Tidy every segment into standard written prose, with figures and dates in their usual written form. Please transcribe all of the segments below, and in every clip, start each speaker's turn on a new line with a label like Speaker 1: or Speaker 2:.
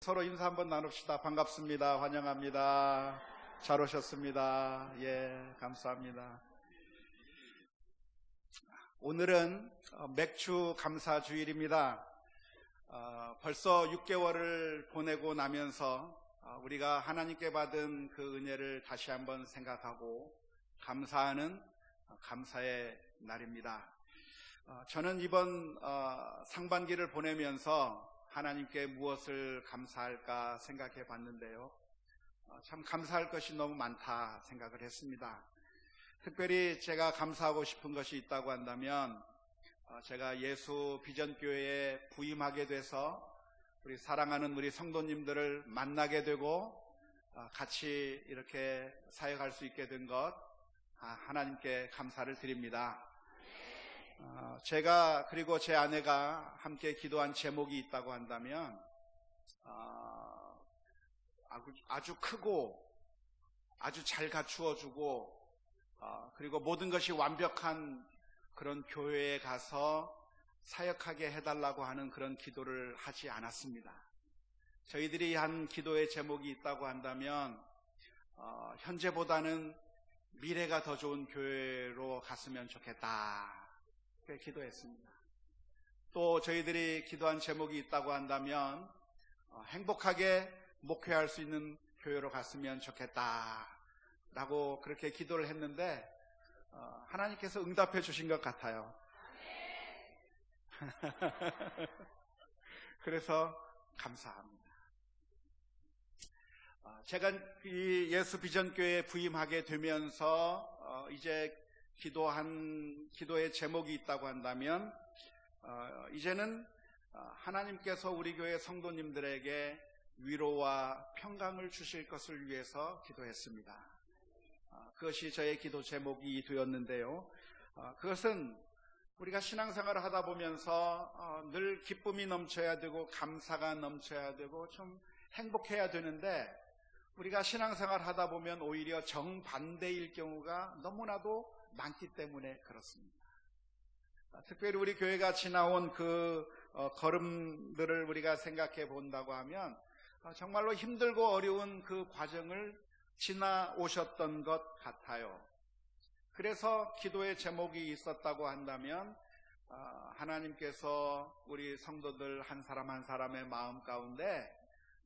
Speaker 1: 서로 인사 한번 나눕시다. 반갑습니다. 환영합니다. 잘 오셨습니다. 예, 감사합니다. 오늘은 맥주 감사 주일입니다. 벌써 6개월을 보내고 나면서 우리가 하나님께 받은 그 은혜를 다시 한번 생각하고 감사하는 감사의 날입니다. 저는 이번 상반기를 보내면서 하나님께 무엇을 감사할까 생각해 봤는데요. 참 감사할 것이 너무 많다 생각을 했습니다. 특별히 제가 감사하고 싶은 것이 있다고 한다면 제가 예수 비전교회에 부임하게 돼서 우리 사랑하는 우리 성도님들을 만나게 되고 같이 이렇게 사역할 수 있게 된 것 하나님께 감사를 드립니다. 제가 그리고 제 아내가 함께 기도한 제목이 있다고 한다면 아주 크고 아주 잘 갖추어주고 그리고 모든 것이 완벽한 그런 교회에 가서 사역하게 해달라고 하는 그런 기도를 하지 않았습니다. 저희들이 한 기도의 제목이 있다고 한다면 현재보다는 미래가 더 좋은 교회로 갔으면 좋겠다 그렇게 기도했습니다. 또 저희들이 기도한 제목이 있다고 한다면 행복하게 목회할 수 있는 교회로 갔으면 좋겠다 라고 그렇게 기도를 했는데 하나님께서 응답해 주신 것 같아요. 그래서 감사합니다. 제가 이 예수 비전교회에 부임하게 되면서 이제 기도의 제목이 있다고 한다면 이제는 하나님께서 우리 교회 성도님들에게 위로와 평강을 주실 것을 위해서 기도했습니다. 그것이 저의 기도 제목이 되었는데요. 그것은 우리가 신앙생활을 하다 보면서 늘 기쁨이 넘쳐야 되고 감사가 넘쳐야 되고 좀 행복해야 되는데 우리가 신앙생활 하다 보면 오히려 정반대일 경우가 너무나도 많기 때문에 그렇습니다. 특별히 우리 교회가 지나온 그 걸음들을 우리가 생각해 본다고 하면 정말로 힘들고 어려운 그 과정을 지나오셨던 것 같아요. 그래서 기도의 제목이 있었다고 한다면 하나님께서 우리 성도들 한 사람 한 사람의 마음 가운데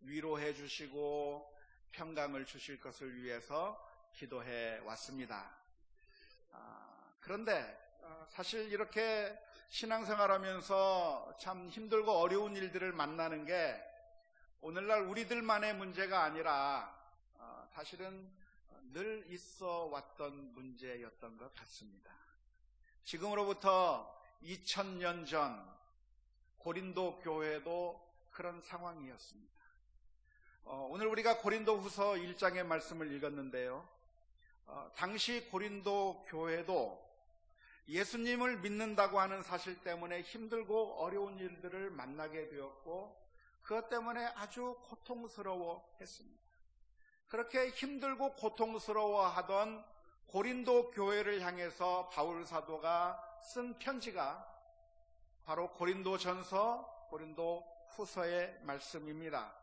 Speaker 1: 위로해 주시고 평강을 주실 것을 위해서 기도해 왔습니다. 그런데 사실 이렇게 신앙생활하면서 참 힘들고 어려운 일들을 만나는 게 오늘날 우리들만의 문제가 아니라 사실은 늘 있어 왔던 문제였던 것 같습니다. 지금으로부터 2000년 전 고린도 교회도 그런 상황이었습니다. 오늘 우리가 고린도후서 1장의 말씀을 읽었는데요. 당시 고린도 교회도 예수님을 믿는다고 하는 사실 때문에 힘들고 어려운 일들을 만나게 되었고 그것 때문에 아주 고통스러워했습니다. 그렇게 힘들고 고통스러워하던 고린도 교회를 향해서 바울 사도가 쓴 편지가 바로 고린도전서, 고린도후서의 말씀입니다.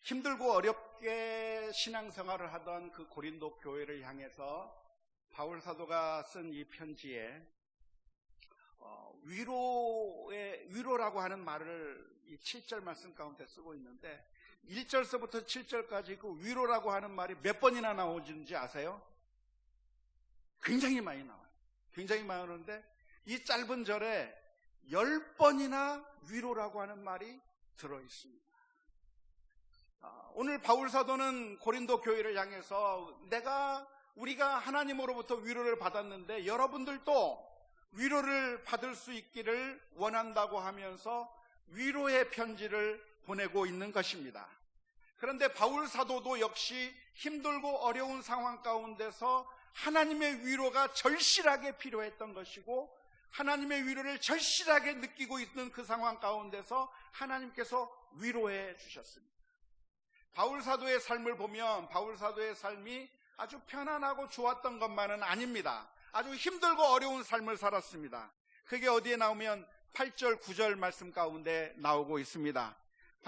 Speaker 1: 힘들고 어렵게 신앙생활을 하던 그 고린도 교회를 향해서 바울 사도가 쓴 이 편지에 위로라고 하는 말을 이 7절 말씀 가운데 쓰고 있는데 1절서부터 7절까지 그 위로라고 하는 말이 몇 번이나 나오는지 아세요? 굉장히 많이 나와요. 굉장히 많이 나오는데 이 짧은 절에 10번이나 위로라고 하는 말이 들어있습니다. 오늘 바울 사도는 고린도 교회를 향해서 우리가 하나님으로부터 위로를 받았는데 여러분들도 위로를 받을 수 있기를 원한다고 하면서 위로의 편지를 보내고 있는 것입니다. 그런데 바울 사도도 역시 힘들고 어려운 상황 가운데서 하나님의 위로가 절실하게 필요했던 것이고 하나님의 위로를 절실하게 느끼고 있는 그 상황 가운데서 하나님께서 위로해 주셨습니다. 바울 사도의 삶을 보면 바울 사도의 삶이 아주 편안하고 좋았던 것만은 아닙니다. 아주 힘들고 어려운 삶을 살았습니다. 그게 어디에 나오면 8절, 9절 말씀 가운데 나오고 있습니다.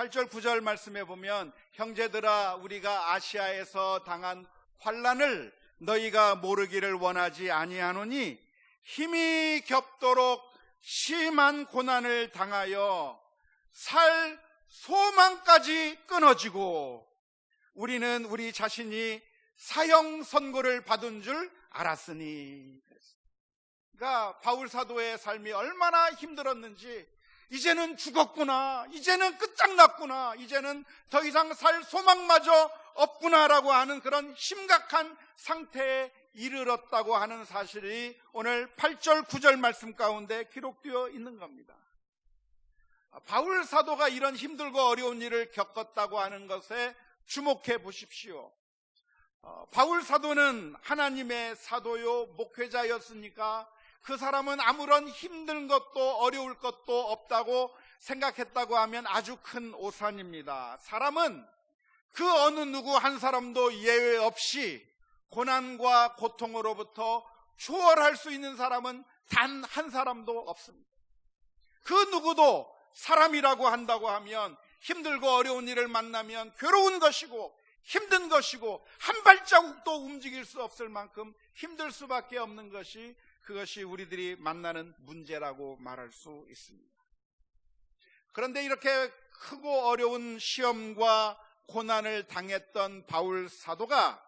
Speaker 1: 8절 9절 말씀해 보면 형제들아 우리가 아시아에서 당한 환난을 너희가 모르기를 원하지 아니하노니 힘이 겹도록 심한 고난을 당하여 살 소망까지 끊어지고 우리는 우리 자신이 사형 선고를 받은 줄 알았으니. 그러니까 바울 사도의 삶이 얼마나 힘들었는지, 이제는 죽었구나, 이제는 끝장났구나, 이제는 더 이상 살 소망마저 없구나라고 하는 그런 심각한 상태에 이르렀다고 하는 사실이 오늘 8절 9절 말씀 가운데 기록되어 있는 겁니다. 바울 사도가 이런 힘들고 어려운 일을 겪었다고 하는 것에 주목해 보십시오. 바울 사도는 하나님의 사도요 목회자였으니까 그 사람은 아무런 힘든 것도 어려울 것도 없다고 생각했다고 하면 아주 큰 오산입니다. 사람은 그 어느 누구 한 사람도 예외 없이 고난과 고통으로부터 초월할 수 있는 사람은 단 한 사람도 없습니다. 그 누구도 사람이라고 한다고 하면 힘들고 어려운 일을 만나면 괴로운 것이고 힘든 것이고 한 발자국도 움직일 수 없을 만큼 힘들 수밖에 없는 것이, 그것이 우리들이 만나는 문제라고 말할 수 있습니다. 그런데 이렇게 크고 어려운 시험과 고난을 당했던 바울 사도가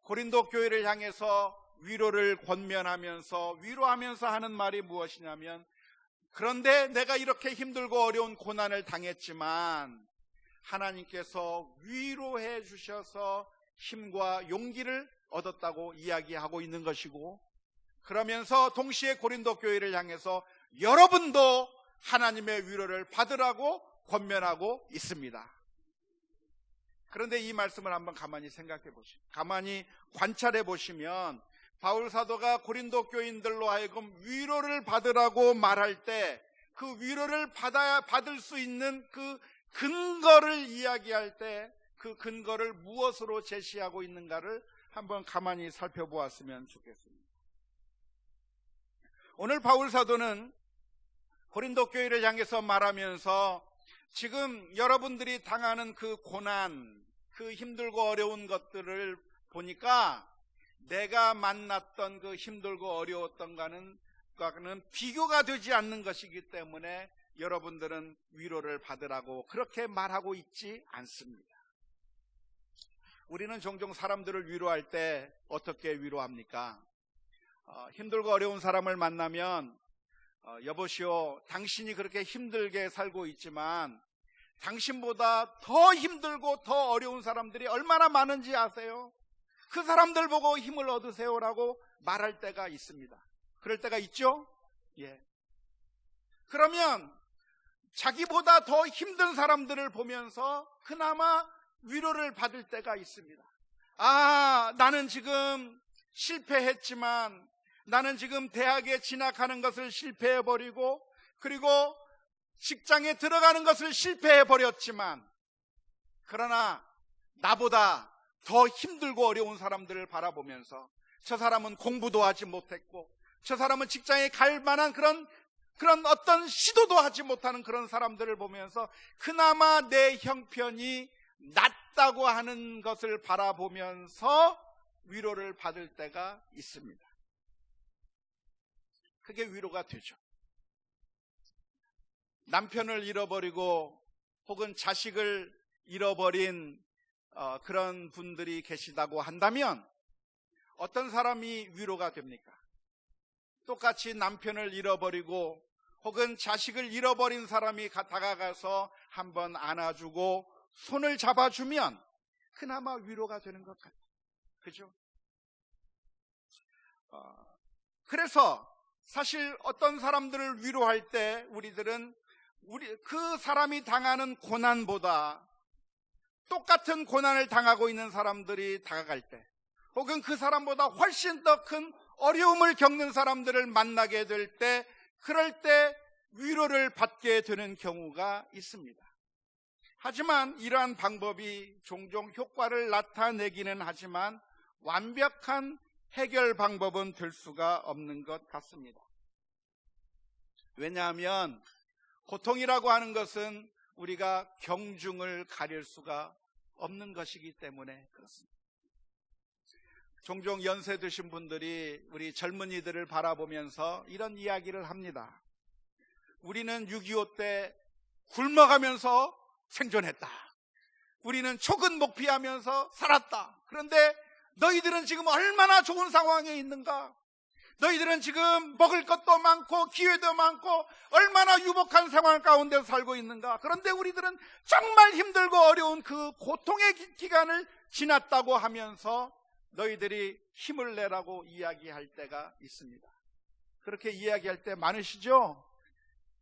Speaker 1: 고린도 교회를 향해서 위로를 권면하면서 위로하면서 하는 말이 무엇이냐면, 그런데 내가 이렇게 힘들고 어려운 고난을 당했지만 하나님께서 위로해 주셔서 힘과 용기를 얻었다고 이야기하고 있는 것이고, 그러면서 동시에 고린도 교회를 향해서 여러분도 하나님의 위로를 받으라고 권면하고 있습니다. 그런데 이 말씀을 한번 가만히 생각해 보시면, 가만히 관찰해 보시면 바울 사도가 고린도 교인들로 하여금 위로를 받으라고 말할 때 그 위로를 받을 수 있는 그 근거를 이야기할 때 그 근거를 무엇으로 제시하고 있는가를 한번 가만히 살펴보았으면 좋겠습니다. 오늘 바울 사도는 고린도 교회를 향해서 말하면서 지금 여러분들이 당하는 그 고난, 그 힘들고 어려운 것들을 보니까 내가 만났던 그 힘들고 어려웠던 거는 비교가 되지 않는 것이기 때문에 여러분들은 위로를 받으라고 그렇게 말하고 있지 않습니다. 우리는 종종 사람들을 위로할 때 어떻게 위로합니까? 힘들고 어려운 사람을 만나면 여보시오, 당신이 그렇게 힘들게 살고 있지만 당신보다 더 힘들고 더 어려운 사람들이 얼마나 많은지 아세요? 그 사람들 보고 힘을 얻으세요라고 말할 때가 있습니다. 그럴 때가 있죠? 예. 그러면 자기보다 더 힘든 사람들을 보면서 그나마 위로를 받을 때가 있습니다. 아, 나는 지금 실패했지만, 나는 지금 대학에 진학하는 것을 실패해버리고, 그리고 직장에 들어가는 것을 실패해버렸지만, 그러나 나보다 더 힘들고 어려운 사람들을 바라보면서, 저 사람은 공부도 하지 못했고, 저 사람은 직장에 갈 만한 그런 어떤 시도도 하지 못하는 그런 사람들을 보면서 그나마 내 형편이 낫다고 하는 것을 바라보면서 위로를 받을 때가 있습니다. 그게 위로가 되죠. 남편을 잃어버리고 혹은 자식을 잃어버린 그런 분들이 계시다고 한다면 어떤 사람이 위로가 됩니까? 똑같이 남편을 잃어버리고 혹은 자식을 잃어버린 사람이 다가가서 한번 안아주고 손을 잡아주면 그나마 위로가 되는 것 같아요. 그죠? 그래서 사실 어떤 사람들을 위로할 때 우리들은 그 사람이 당하는 고난보다 똑같은 고난을 당하고 있는 사람들이 다가갈 때, 혹은 그 사람보다 훨씬 더 큰 어려움을 겪는 사람들을 만나게 될 때, 그럴 때 위로를 받게 되는 경우가 있습니다. 하지만 이러한 방법이 종종 효과를 나타내기는 하지만 완벽한 해결 방법은 될 수가 없는 것 같습니다. 왜냐하면 고통이라고 하는 것은 우리가 경중을 가릴 수가 없는 것이기 때문에 그렇습니다. 종종 연세 드신 분들이 우리 젊은이들을 바라보면서 이런 이야기를 합니다. 우리는 6.25 때 굶어가면서 생존했다. 우리는 촉은 목피하면서 살았다. 그런데 너희들은 지금 얼마나 좋은 상황에 있는가? 너희들은 지금 먹을 것도 많고 기회도 많고 얼마나 유복한 생활 가운데 살고 있는가? 그런데 우리들은 정말 힘들고 어려운 그 고통의 기간을 지났다고 하면서 너희들이 힘을 내라고 이야기할 때가 있습니다. 그렇게 이야기할 때 많으시죠?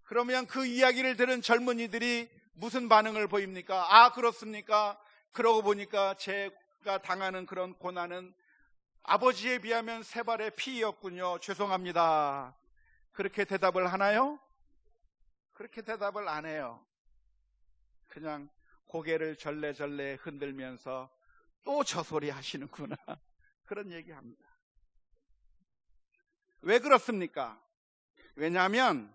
Speaker 1: 그러면 그 이야기를 들은 젊은이들이 무슨 반응을 보입니까? 아, 그렇습니까? 그러고 보니까 제가 당하는 그런 고난은 아버지에 비하면 세 발의 피였군요. 죄송합니다. 그렇게 대답을 하나요? 그렇게 대답을 안 해요. 그냥 고개를 절레절레 흔들면서 또 저 소리 하시는구나. 그런 얘기합니다. 왜 그렇습니까? 왜냐하면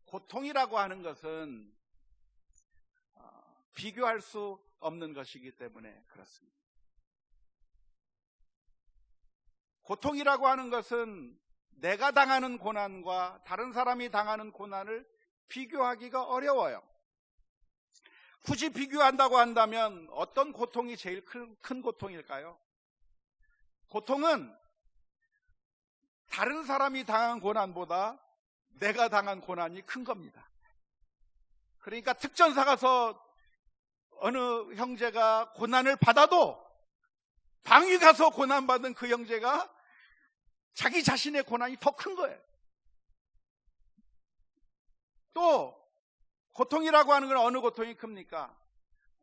Speaker 1: 고통이라고 하는 것은 비교할 수 없는 것이기 때문에 그렇습니다. 고통이라고 하는 것은 내가 당하는 고난과 다른 사람이 당하는 고난을 비교하기가 어려워요. 굳이 비교한다고 한다면 어떤 고통이 제일 큰 고통일까요? 고통은 다른 사람이 당한 고난보다 내가 당한 고난이 큰 겁니다. 그러니까 특전사 가서 어느 형제가 고난을 받아도 방위 가서 고난받은 그 형제가 자기 자신의 고난이 더 큰 거예요. 또 고통이라고 하는 건 어느 고통이 큽니까?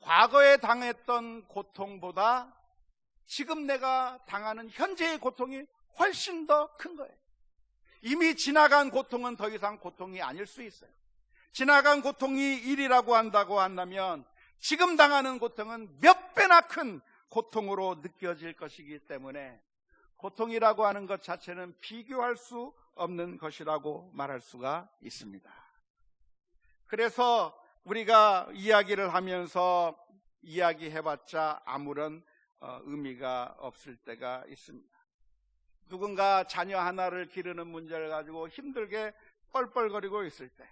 Speaker 1: 과거에 당했던 고통보다 지금 내가 당하는 현재의 고통이 훨씬 더 큰 거예요. 이미 지나간 고통은 더 이상 고통이 아닐 수 있어요. 지나간 고통이 1이라고 한다면 지금 당하는 고통은 몇 배나 큰 고통으로 느껴질 것이기 때문에 고통이라고 하는 것 자체는 비교할 수 없는 것이라고 말할 수가 있습니다. 그래서 우리가 이야기를 하면서 이야기해봤자 아무런 의미가 없을 때가 있습니다. 누군가 자녀 하나를 기르는 문제를 가지고 힘들게 뻘뻘거리고 있을 때,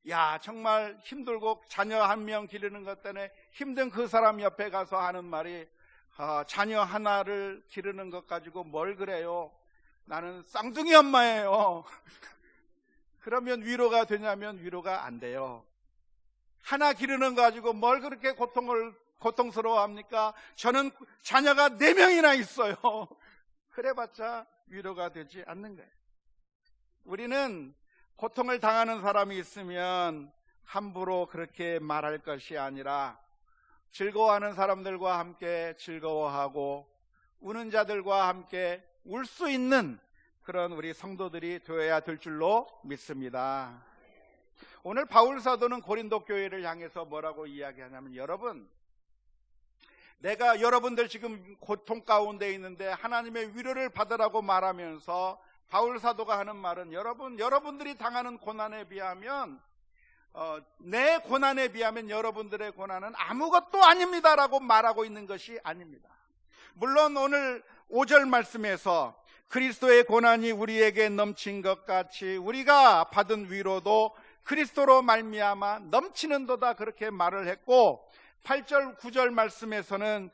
Speaker 1: 야, 정말 힘들고 자녀 한 명 기르는 것 때문에 힘든 그 사람 옆에 가서 하는 말이, 자녀 하나를 기르는 것 가지고 뭘 그래요? 나는 쌍둥이 엄마예요. 그러면 위로가 되냐면 위로가 안 돼요. 하나 기르는 거 가지고 뭘 그렇게 고통스러워합니까? 저는 자녀가 4명이나 있어요. 그래봤자 위로가 되지 않는 거예요. 우리는 고통을 당하는 사람이 있으면 함부로 그렇게 말할 것이 아니라 즐거워하는 사람들과 함께 즐거워하고 우는 자들과 함께 울 수 있는 그런 우리 성도들이 되어야 될 줄로 믿습니다. 오늘 바울 사도는 고린도 교회를 향해서 뭐라고 이야기하냐면, 여러분, 내가 여러분들 지금 고통 가운데 있는데 하나님의 위로를 받으라고 말하면서 바울 사도가 하는 말은, 여러분들이 당하는 고난에 비하면 내 고난에 비하면 여러분들의 고난은 아무것도 아닙니다라고 말하고 있는 것이 아닙니다. 물론 오늘 5절 말씀에서 그리스도의 고난이 우리에게 넘친 것 같이 우리가 받은 위로도 그리스도로 말미암아 넘치는도다, 그렇게 말을 했고, 8절 9절 말씀에서는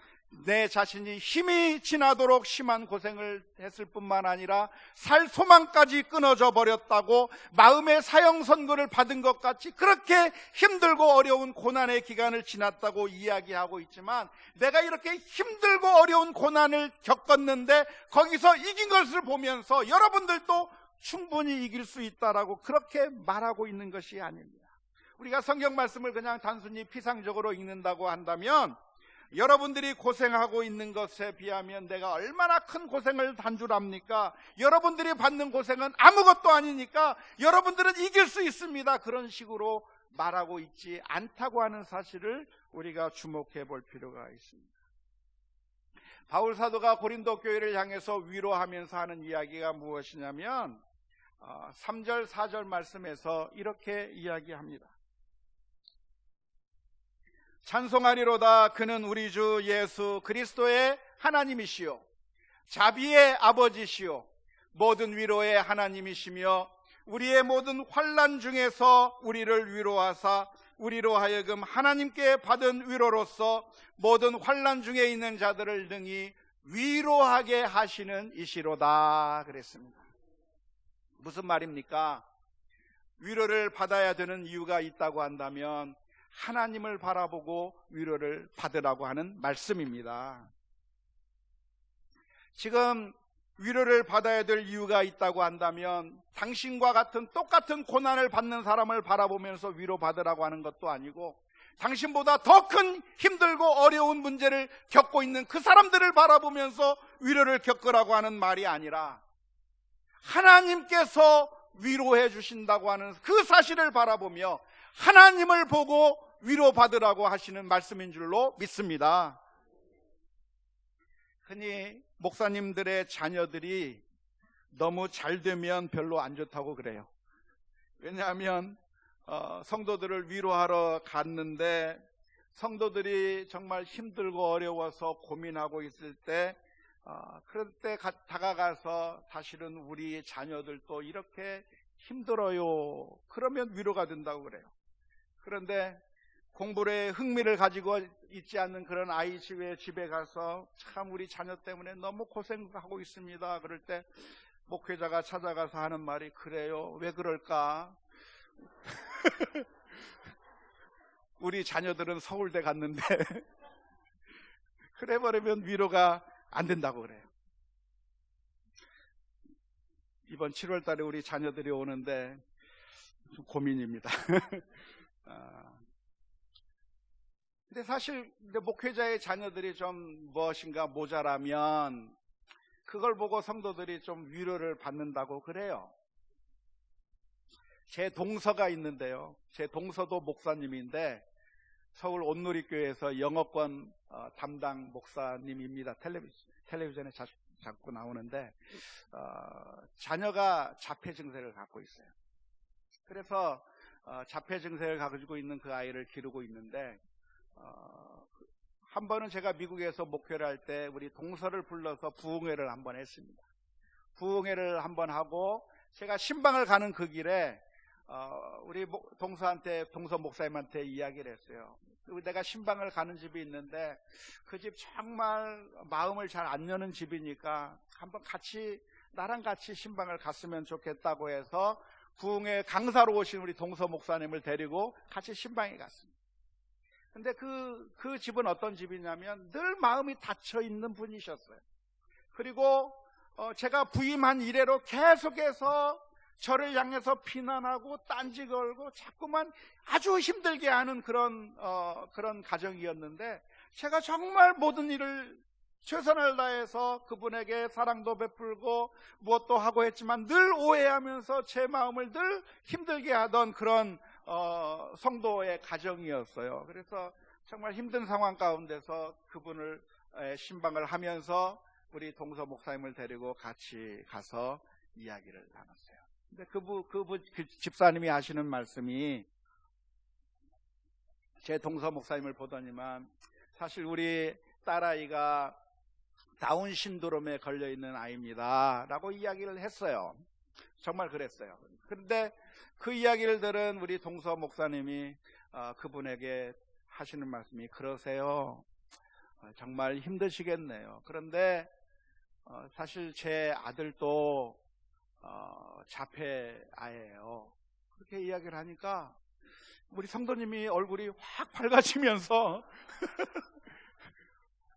Speaker 1: 내 자신이 힘이 지나도록 심한 고생을 했을 뿐만 아니라 살 소망까지 끊어져 버렸다고, 마음의 사형 선고를 받은 것 같이 그렇게 힘들고 어려운 고난의 기간을 지났다고 이야기하고 있지만, 내가 이렇게 힘들고 어려운 고난을 겪었는데 거기서 이긴 것을 보면서 여러분들도 충분히 이길 수 있다라고 그렇게 말하고 있는 것이 아닙니다. 우리가 성경 말씀을 그냥 단순히 피상적으로 읽는다고 한다면, 여러분들이 고생하고 있는 것에 비하면 내가 얼마나 큰 고생을 한 줄 압니까? 여러분들이 받는 고생은 아무것도 아니니까 여러분들은 이길 수 있습니다, 그런 식으로 말하고 있지 않다고 하는 사실을 우리가 주목해 볼 필요가 있습니다. 바울 사도가 고린도 교회를 향해서 위로하면서 하는 이야기가 무엇이냐면 3절 4절 말씀에서 이렇게 이야기합니다. 찬송하리로다. 그는 우리 주 예수 그리스도의 하나님이시요 자비의 아버지시요 모든 위로의 하나님이시며 우리의 모든 환난 중에서 우리를 위로하사 우리로 하여금 하나님께 받은 위로로서 모든 환난 중에 있는 자들을 능히 위로하게 하시는 이시로다 그랬습니다. 무슨 말입니까? 위로를 받아야 되는 이유가 있다고 한다면 하나님을 바라보고 위로를 받으라고 하는 말씀입니다. 지금 위로를 받아야 될 이유가 있다고 한다면 당신과 같은 똑같은 고난을 받는 사람을 바라보면서 위로받으라고 하는 것도 아니고 당신보다 더 큰 힘들고 어려운 문제를 겪고 있는 그 사람들을 바라보면서 위로를 겪으라고 하는 말이 아니라 하나님께서 위로해 주신다고 하는 그 사실을 바라보며 하나님을 보고 위로받으라고 하시는 말씀인 줄로 믿습니다. 흔히 목사님들의 자녀들이 너무 잘 되면 별로 안 좋다고 그래요. 왜냐하면 성도들을 위로하러 갔는데 성도들이 정말 힘들고 어려워서 고민하고 있을 때 그럴 때 다가가서 사실은 우리 자녀들도 이렇게 힘들어요. 그러면 위로가 된다고 그래요. 그런데 공부에 흥미를 가지고 있지 않는 그런 아이 집에 가서 참 우리 자녀 때문에 너무 고생하고 있습니다. 그럴 때 목회자가 찾아가서 하는 말이 그래요. 왜 그럴까? 우리 자녀들은 서울대 갔는데 그래 버리면 위로가 안 된다고 그래요. 이번 7월 달에 우리 자녀들이 오는데 좀 고민입니다. 근데 사실 목회자의 자녀들이 좀 무엇인가 모자라면 그걸 보고 성도들이 좀 위로를 받는다고 그래요. 제 동서가 있는데요. 제 동서도 목사님인데 서울 온누리교회에서 영어권 담당 목사님입니다. 텔레비전에 자꾸 나오는데 자녀가 자폐 증세를 갖고 있어요. 그래서 자폐 증세를 가지고 있는 그 아이를 기르고 있는데 한 번은 제가 미국에서 목회를 할 때 우리 동서를 불러서 부흥회를 한번 했습니다. 부흥회를 한번 하고 제가 신방을 가는 그 길에 우리 동서 목사님한테 이야기를 했어요. 내가 신방을 가는 집이 있는데 그 집 정말 마음을 잘 안 여는 집이니까 한번 나랑 같이 신방을 갔으면 좋겠다고 해서 부흥회 강사로 오신 우리 동서 목사님을 데리고 같이 신방에 갔습니다. 근데 그 집은 어떤 집이냐면 늘 마음이 닫혀 있는 분이셨어요. 그리고 제가 부임한 이래로 계속해서 저를 향해서 비난하고 딴지 걸고 자꾸만 아주 힘들게 하는 그런 가정이었는데 제가 정말 모든 일을 최선을 다해서 그분에게 사랑도 베풀고 무엇도 하고 했지만 늘 오해하면서 제 마음을 늘 힘들게 하던 그런 성도의 가정이었어요. 그래서 정말 힘든 상황 가운데서 그분을 신방을 하면서 우리 동서 목사님을 데리고 같이 가서 이야기를 나눴어요. 근데 그 집사님이 하시는 말씀이 제 동서 목사님을 보더니만 사실 우리 딸아이가 다운 신드롬에 걸려있는 아이입니다 라고 이야기를 했어요. 정말 그랬어요. 그런데 그 이야기를 들은 우리 동서 목사님이 그분에게 하시는 말씀이 그러세요. 정말 힘드시겠네요. 그런데 사실 제 아들도 자폐아예요. 그렇게 이야기를 하니까 우리 성도님이 얼굴이 확 밝아지면서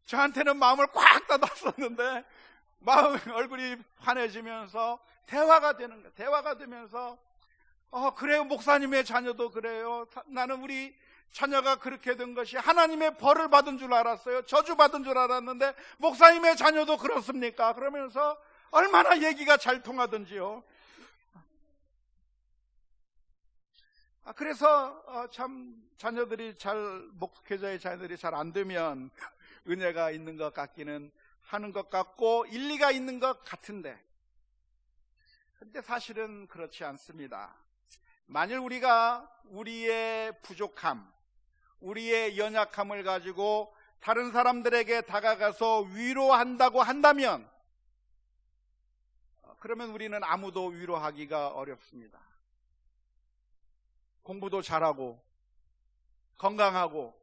Speaker 1: 저한테는 마음을 꽉 닫았었는데 얼굴이 환해지면서 대화가 되면서 그래요. 목사님의 자녀도 그래요. 나는 우리 자녀가 그렇게 된 것이 하나님의 벌을 받은 줄 알았어요. 저주받은 줄 알았는데 목사님의 자녀도 그렇습니까? 그러면서 얼마나 얘기가 잘 통하던지요. 그래서 참 목회자의 자녀들이 잘 안 되면 은혜가 있는 것 같기는 하는 것 같고 일리가 있는 것 같은데 근데 사실은 그렇지 않습니다. 만일 우리가 우리의 부족함, 우리의 연약함을 가지고 다른 사람들에게 다가가서 위로한다고 한다면, 그러면 우리는 아무도 위로하기가 어렵습니다. 공부도 잘하고 건강하고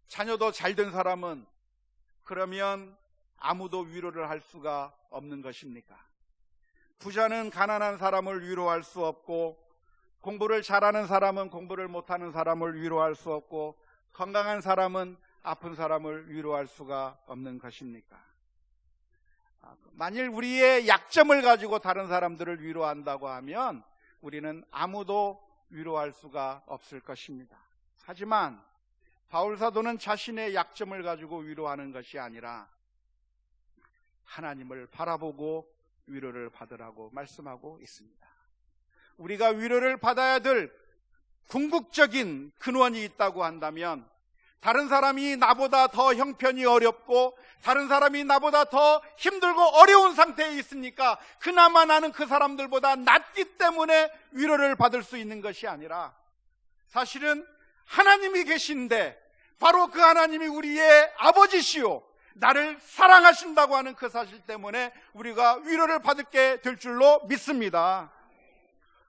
Speaker 1: 자녀도 잘된 사람은 그러면 아무도 위로를 할 수가 없는 것입니까? 부자는 가난한 사람을 위로할 수 없고, 공부를 잘하는 사람은 공부를 못하는 사람을 위로할 수 없고, 건강한 사람은 아픈 사람을 위로할 수가 없는 것입니까? 만일 우리의 약점을 가지고 다른 사람들을 위로한다고 하면 우리는 아무도 위로할 수가 없을 것입니다. 하지만 바울 사도는 자신의 약점을 가지고 위로하는 것이 아니라 하나님을 바라보고 위로를 받으라고 말씀하고 있습니다. 우리가 위로를 받아야 될 궁극적인 근원이 있다고 한다면, 다른 사람이 나보다 더 형편이 어렵고 다른 사람이 나보다 더 힘들고 어려운 상태에 있으니까 그나마 나는 그 사람들보다 낫기 때문에 위로를 받을 수 있는 것이 아니라, 사실은 하나님이 계신데 바로 그 하나님이 우리의 아버지시요 나를 사랑하신다고 하는 그 사실 때문에 우리가 위로를 받게 될 줄로 믿습니다.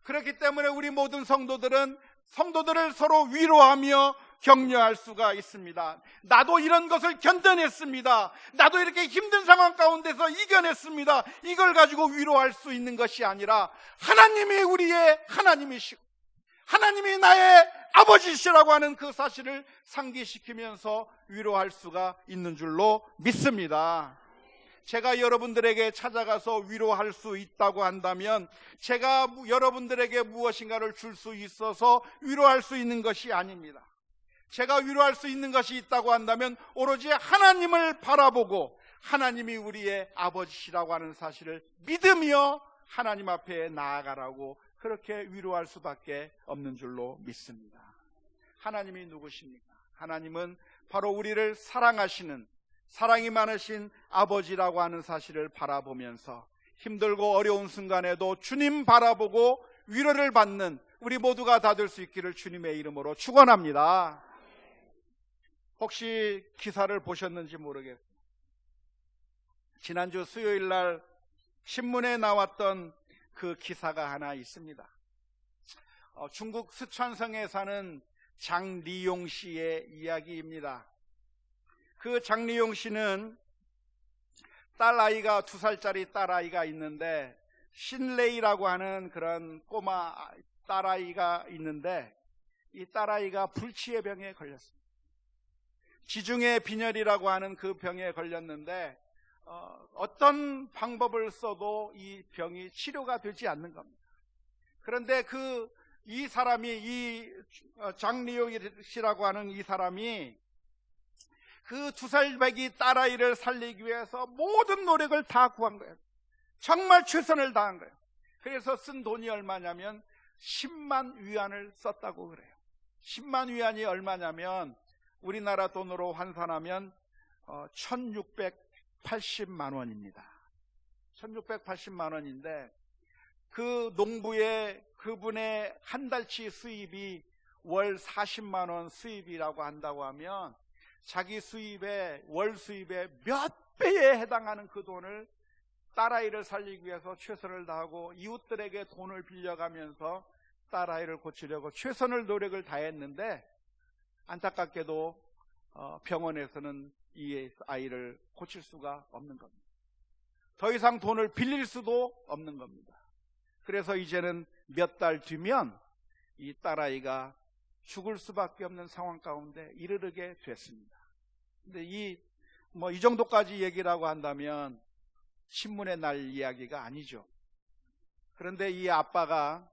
Speaker 1: 그렇기 때문에 우리 모든 성도들은 성도들을 서로 위로하며 격려할 수가 있습니다. 나도 이런 것을 견뎌냈습니다. 나도 이렇게 힘든 상황 가운데서 이겨냈습니다. 이걸 가지고 위로할 수 있는 것이 아니라 하나님이 우리의 하나님이시고 하나님이 나의 아버지시라고 하는 그 사실을 상기시키면서 위로할 수가 있는 줄로 믿습니다. 제가 여러분들에게 찾아가서 위로할 수 있다고 한다면 제가 여러분들에게 무엇인가를 줄 수 있어서 위로할 수 있는 것이 아닙니다. 제가 위로할 수 있는 것이 있다고 한다면 오로지 하나님을 바라보고 하나님이 우리의 아버지시라고 하는 사실을 믿으며 하나님 앞에 나아가라고 그렇게 위로할 수밖에 없는 줄로 믿습니다. 하나님이 누구십니까? 하나님은 바로 우리를 사랑하시는, 사랑이 많으신 아버지라고 하는 사실을 바라보면서 힘들고 어려운 순간에도 주님 바라보고 위로를 받는 우리 모두가 다 될 수 있기를 주님의 이름으로 축원합니다. 혹시 기사를 보셨는지 모르겠어요. 지난주 수요일 날 신문에 나왔던 그 기사가 하나 있습니다. 중국 스촨성에 사는 장리용 씨의 이야기입니다. 그 장리용 씨는 딸아이가 2살짜리 딸아이가 있는데, 신레이라고 하는 그런 꼬마 딸아이가 있는데, 이 딸아이가 불치의 병에 걸렸습니다. 지중해 빈혈이라고 하는 그 병에 걸렸는데 어떤 방법을 써도 이 병이 치료가 되지 않는 겁니다. 그런데 이 사람이, 이 장리용 씨라고 하는 이 사람이 그 2살배기 딸아이를 살리기 위해서 모든 노력을 다 구한 거예요. 정말 최선을 다한 거예요. 그래서 쓴 돈이 얼마냐면 10만 위안을 썼다고 그래요. 10만 위안이 얼마냐면 우리나라 돈으로 환산하면 1680만 원입니다. 1680만 원인데 그 농부의 그분의 한 달치 수입이 월 40만 원 수입이라고 한다고 하면 자기 수입의 월 수입의 몇 배에 해당하는 그 돈을 딸아이를 살리기 위해서 최선을 다하고 이웃들에게 돈을 빌려가면서 딸아이를 고치려고 최선을 노력을 다했는데 안타깝게도 병원에서는 이 아이를 고칠 수가 없는 겁니다. 더 이상 돈을 빌릴 수도 없는 겁니다. 그래서 이제는 몇 달 뒤면 이 딸아이가 죽을 수밖에 없는 상황 가운데 이르게 됐습니다. 근데 이 정도까지 얘기라고 한다면 신문에 날 이야기가 아니죠. 그런데 이 아빠가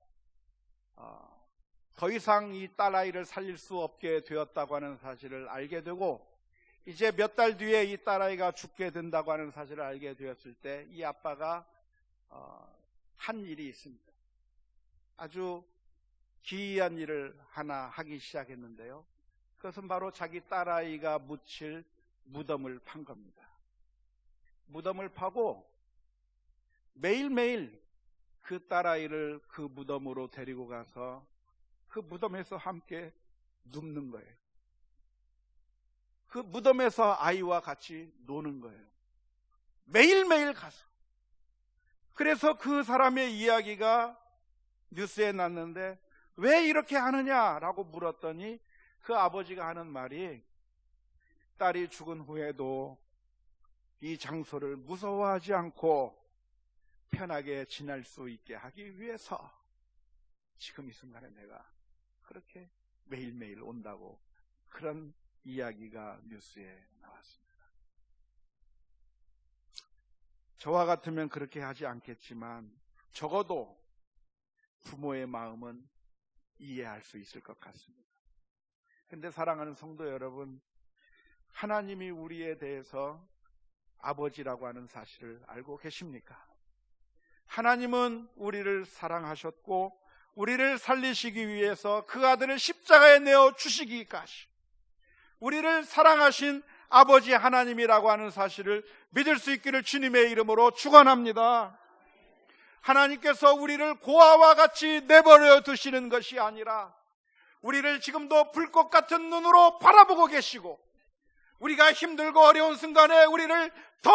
Speaker 1: 더 이상 이 딸아이를 살릴 수 없게 되었다고 하는 사실을 알게 되고, 이제 몇 달 뒤에 이 딸아이가 죽게 된다고 하는 사실을 알게 되었을 때 이 아빠가 한 일이 있습니다. 아주 기이한 일을 하나 하기 시작했는데요. 그것은 바로 자기 딸아이가 묻힐 무덤을 판 겁니다. 무덤을 파고 매일매일 그 딸아이를 그 무덤으로 데리고 가서 그 무덤에서 함께 눕는 거예요. 그 무덤에서 아이와 같이 노는 거예요. 매일매일 가서. 그래서 그 사람의 이야기가 뉴스에 났는데 왜 이렇게 하느냐라고 물었더니 그 아버지가 하는 말이 딸이 죽은 후에도 이 장소를 무서워하지 않고 편하게 지낼 수 있게 하기 위해서 지금 이 순간에 내가 그렇게 매일매일 온다고, 그런 이야기가 뉴스에 나왔습니다. 저와 같으면 그렇게 하지 않겠지만 적어도 부모의 마음은 이해할 수 있을 것 같습니다. 그런데 사랑하는 성도 여러분, 하나님이 우리에 대해서 아버지라고 하는 사실을 알고 계십니까? 하나님은 우리를 사랑하셨고 우리를 살리시기 위해서 그 아들을 십자가에 내어 주시기까지 우리를 사랑하신 아버지 하나님이라고 하는 사실을 믿을 수 있기를 주님의 이름으로 축원합니다. 하나님께서 우리를 고아와 같이 내버려 두시는 것이 아니라 우리를 지금도 불꽃 같은 눈으로 바라보고 계시고 우리가 힘들고 어려운 순간에 우리를 더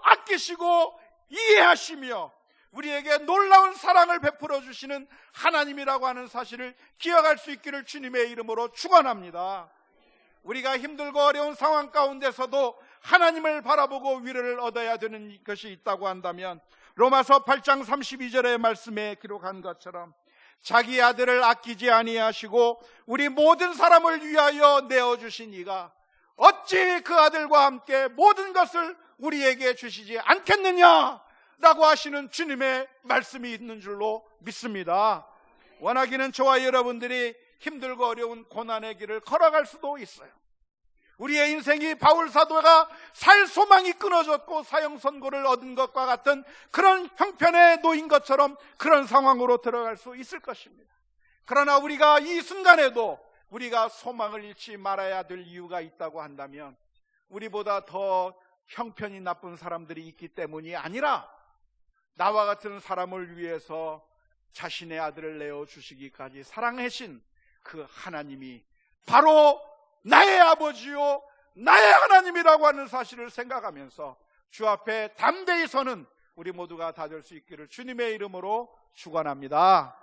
Speaker 1: 아끼시고 이해하시며 우리에게 놀라운 사랑을 베풀어 주시는 하나님이라고 하는 사실을 기억할 수 있기를 주님의 이름으로 축원합니다. 우리가 힘들고 어려운 상황 가운데서도 하나님을 바라보고 위로를 얻어야 되는 것이 있다고 한다면 로마서 8장 32절의 말씀에 기록한 것처럼 자기 아들을 아끼지 아니하시고 우리 모든 사람을 위하여 내어주신 이가 어찌 그 아들과 함께 모든 것을 우리에게 주시지 않겠느냐라고 하시는 주님의 말씀이 있는 줄로 믿습니다. 원하기는 저와 여러분들이 힘들고 어려운 고난의 길을 걸어갈 수도 있어요. 우리의 인생이 바울 사도가 살 소망이 끊어졌고 사형 선고를 얻은 것과 같은 그런 형편에 놓인 것처럼 그런 상황으로 들어갈 수 있을 것입니다. 그러나 우리가 이 순간에도 우리가 소망을 잃지 말아야 될 이유가 있다고 한다면 우리보다 더 형편이 나쁜 사람들이 있기 때문이 아니라 나와 같은 사람을 위해서 자신의 아들을 내어주시기까지 사랑하신 그 하나님이 바로 나의 아버지요 나의 하나님이라고 하는 사실을 생각하면서 주 앞에 담대히 서는 우리 모두가 다 될 수 있기를 주님의 이름으로 축원합니다.